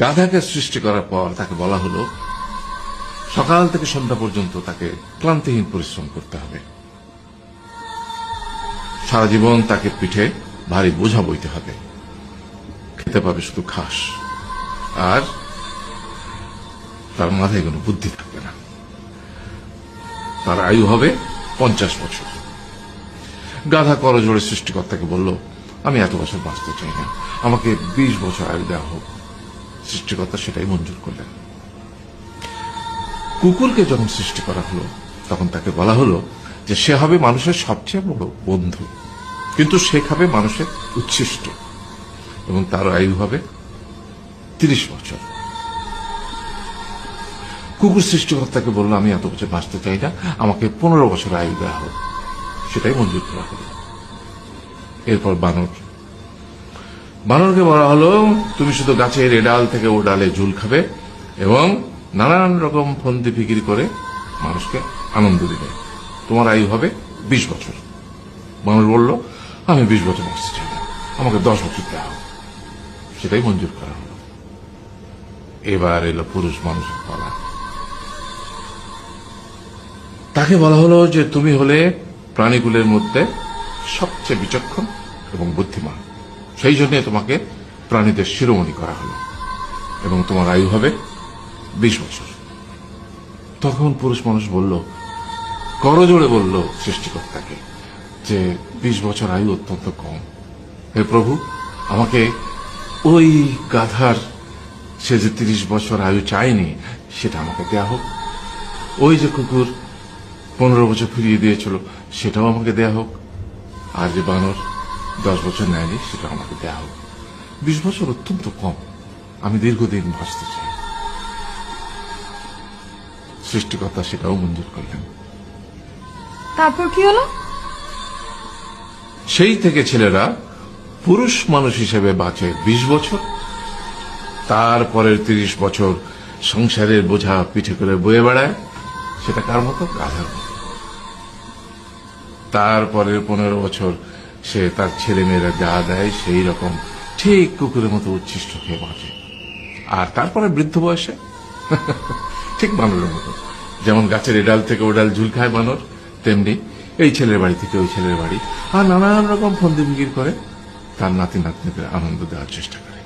গাধাকে সৃষ্টি করার পর তাকে বলা হলো সকাল থেকে সন্ধ্যা পর্যন্ত তাকে ক্লান্তিহীন পরিশ্রম করতে হবে, সারা জীবন তাকে পিঠে ভারী বোঝা বইতে হবে, খেতে পাবে শুধু ঘাস, আর তার মাথায় কোনো বুদ্ধি থাকবে না। তার আয়ু হবে 50 বছর। গাধা করজোড়ে সৃষ্টিকর্তাকে বলল, আমি এত বছর বাঁচতে চাই না, আমাকে 20 বছর আয়ু দেওয়া হোক। সৃষ্টিকর্তা সেটাই মঞ্জুর করলেন। কুকুরকে যখন সৃষ্টি করা হলো তখন তাকে বলা হলো যে সে হবে মানুষের সবচেয়ে বড় বন্ধু, কিন্তু সে খাবে মানুষের উচ্ছিষ্ট, এবং তার আয়ু হবে 30 বছর। কুকুর সৃষ্টিকর্তাকে বলল, আমি এত বছর বাঁচতে চাই না, আমাকে 15 বছর আয়ু দেওয়া হোক। সেটাই মঞ্জুর করা হলো। এরপর বানরকে বলা হলো, তুমি শুধু গাছের এ ডাল থেকে ও ডালে ঝুল খাবে এবং নানান রকম ফন্দি ফিকির করে মানুষকে আনন্দ দিবে, তোমার আয়ু হবে 20 বছর। বানর বলল, আমি 20 বছর বাঁচতে চাই না, আমাকে 10 বছর দেওয়া হোক। সেটাই মঞ্জুর করা হলো। এবার এলো পুরুষ মানুষের পালা। তাকে বলা হলো যে তুমি হলে প্রাণীগুলোর মধ্যে সবচেয়ে বিচক্ষণ এবং বুদ্ধিমান, সেই জন্য তোমাকে প্রাণীদের শিরোমণি করা হলো এবং তোমার আয়ু হবে 20 বছর। তখন পুরুষ মানুষ বলল, করজোড়ে বলল সৃষ্টিকর্তাকে যে 20 বছর আয়ু অত্যন্ত কম, হে প্রভু, আমাকে ওই গাধার সে যে 30 বছর আয়ু চায়নি সেটা আমাকে দেয়া হোক, ওই যে কুকুর 15 বছর ফিরিয়ে দিয়েছিল সেটাও আমাকে দেয়া হোক, আর যে বানর 10 বছর নেয়নি সেটা আমাকে দেয়া হোক। 20 বছর অত্যন্ত কম, আমি দীর্ঘদিন বাঁচতে চাই। সৃষ্টিকর্তা সেটাও মঞ্জুর করলেন। তারপর কি হলো? সেই থেকে ছেলেরা পুরুষ মানুষ হিসেবে বাঁচে 20 বছর, তারপরের 30 বছর সংসারের বোঝা পিঠে করে বয়ে বেড়ায়, সেটা কার মতো? গাধার মতো। তারপরের 15 বছর সে তার ছেলে মেয়েরা যা দেয় সেই রকম ঠিক কুকুরের মতো উচ্ছিষ্ট খেয়ে বাঁচে। আর তারপরে বৃদ্ধ বয়সে ঠিক বানরের মতো, যেমন গাছের এডাল থেকে ওডাল ঝুল খায় বানর, তেমনি এই ছেলের বাড়ি থেকে ওই ছেলের বাড়ি, আর নানান রকম ফন্দি ফিকির করে তার নাতি নাতনিদের আনন্দ দেওয়ার চেষ্টা করে।